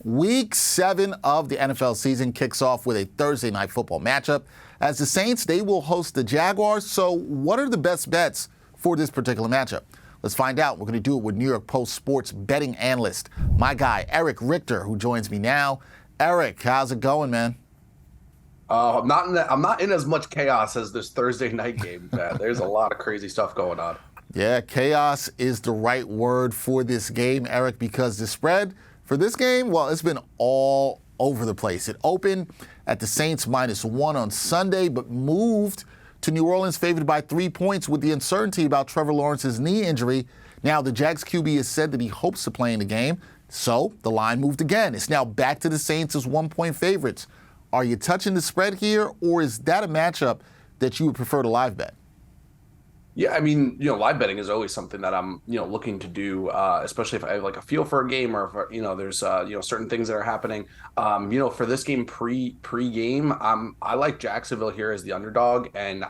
Week 7 of the NFL season kicks off with a Thursday night football matchup. As the Saints, they will host the Jaguars. So what are the best bets for this particular matchup? Let's find out. We're going to do it with New York Post sports betting analyst, my guy, Erich Richter, who joins me now. Erich, how's it going, man? I'm not in as much chaos as this Thursday night game, man. There's a lot of crazy stuff going on. Yeah, chaos is the right word for this game, Erich, because the spread for this game, well, it's been all over the place. It opened at the Saints -1 on Sunday, but moved to New Orleans favored by 3 points with the uncertainty about Trevor Lawrence's knee injury. Now, the Jags QB has said that he hopes to play in the game, so the line moved again. It's now back to the Saints as 1-point favorites. Are you touching the spread here, or is that a matchup that you would prefer to live bet? Yeah, I mean, live betting is always something that I'm, looking to do, especially if I have like a feel for a game or if, there's, certain things that are happening. For this game pre-game, I like Jacksonville here as the underdog, and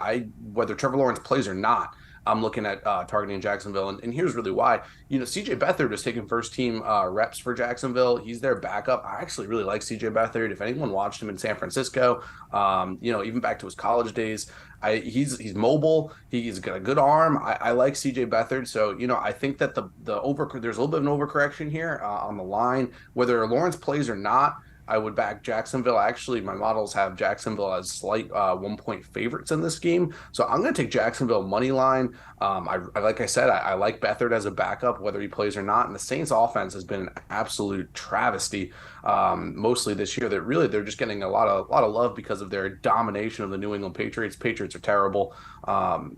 whether Trevor Lawrence plays or not, I'm looking at targeting Jacksonville, and here's really why. C.J. Beathard is taking first-team reps for Jacksonville. He's their backup. I actually really like C.J. Beathard. If anyone watched him in San Francisco, even back to his college days, he's mobile. He's got a good arm. I like C.J. Beathard. So, I think that there's a little bit of an overcorrection here on the line. Whether Lawrence plays or not, I would back Jacksonville. Actually, my models have Jacksonville as slight 1-point favorites in this game. So I'm going to take Jacksonville money line. Like I said, I like Beathard as a backup, whether he plays or not. And the Saints offense has been an absolute travesty mostly this year. They're just getting a lot of love because of their domination of the New England Patriots. Patriots are terrible. I'll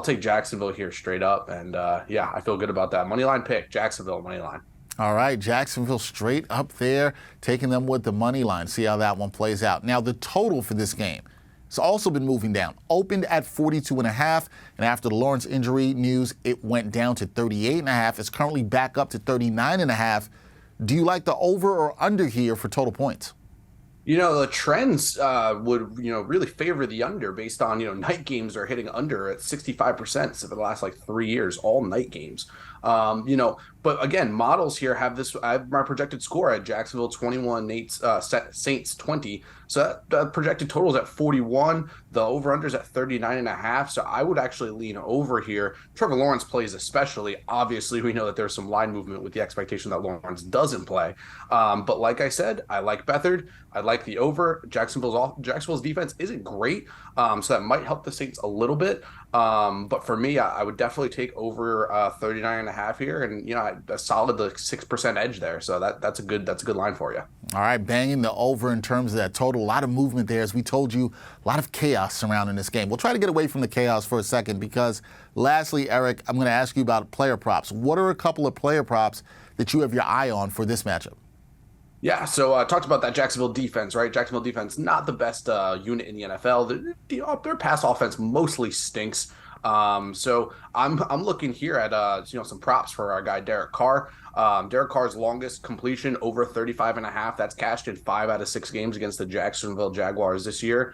take Jacksonville here straight up. And I feel good about that. Money line pick, Jacksonville money line. All right, Jacksonville straight up there, taking them with the money line. See how that one plays out. Now, the total for this game has also been moving down. Opened at 42.5, and after the Lawrence injury news, it went down to 38.5. It's currently back up to 39.5. Do you like the over or under here for total points? The trends would, really favor the under based on, night games are hitting under at 65% for the last 3 years, all night games. But again, models here have I have my projected score at Jacksonville 21, Saints 20. So that projected total is at 41. The over-under is at 39.5. So I would actually lean over here. Trevor Lawrence plays especially. Obviously, we know that there's some line movement with the expectation that Lawrence doesn't play. But like I said, I like Beathard. I like the over. Jacksonville's defense isn't great, so that might help the Saints a little bit. But for me, I would definitely take over 39.5 here, and a solid 6% edge there. So that's a good line for you. All right, banging the over in terms of that total. A lot of movement there, as we told you. A lot of chaos surrounding this game. We'll try to get away from the chaos for a second because, lastly, Erich, I'm going to ask you about player props. What are a couple of player props that you have your eye on for this matchup? Yeah, so I talked about that Jacksonville defense, right? Jacksonville defense, not the best unit in the NFL. Their pass offense mostly stinks. So I'm looking here at some props for our guy Derek Carr. Derek Carr's longest completion over 35.5. That's cashed in 5 out of 6 games against the Jacksonville Jaguars this year.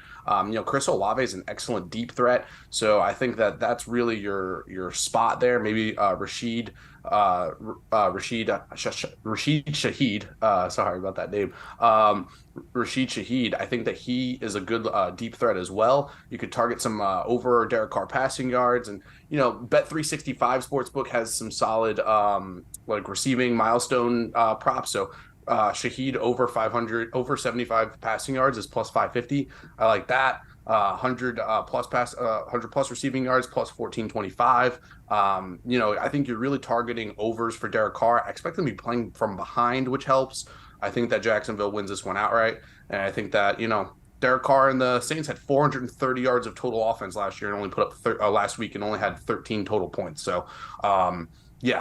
Chris Olave is an excellent deep threat, so I think that's really your spot there. Maybe Rashid Shaheed. Sorry about that name. Rashid Shaheed. I think that he is a good deep threat as well. You could target some over Derek Carr passing yards, and Bet365 Sportsbook has some solid receiving milestone props. So Shaheed over 500, over 75 passing yards is plus 550. I like that. 100 plus receiving yards plus 1425. I think you're really targeting overs for Derek Carr. I expect them to be playing from behind, which helps. I think that Jacksonville wins this one outright, and I think that Derek Carr and the Saints had 430 yards of total offense last year and only put up last week and only had 13 total points. So I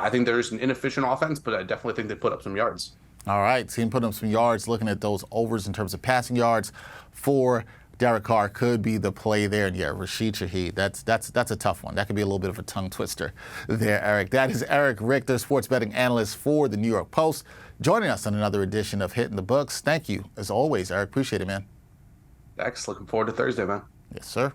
think there's an inefficient offense, but I definitely think they put up some yards. All right, team put up some yards. Looking at those overs in terms of passing yards for Derek Carr could be the play there. And yeah, Rashid Shaheed, that's a tough one. That could be a little bit of a tongue twister there, Erich. That is Erich Richter, sports betting analyst for the New York Post, joining us on another edition of Hittin the Books. Thank you, as always, Erich. Appreciate it, man. Dex, looking forward to Thursday, man. Yes, sir.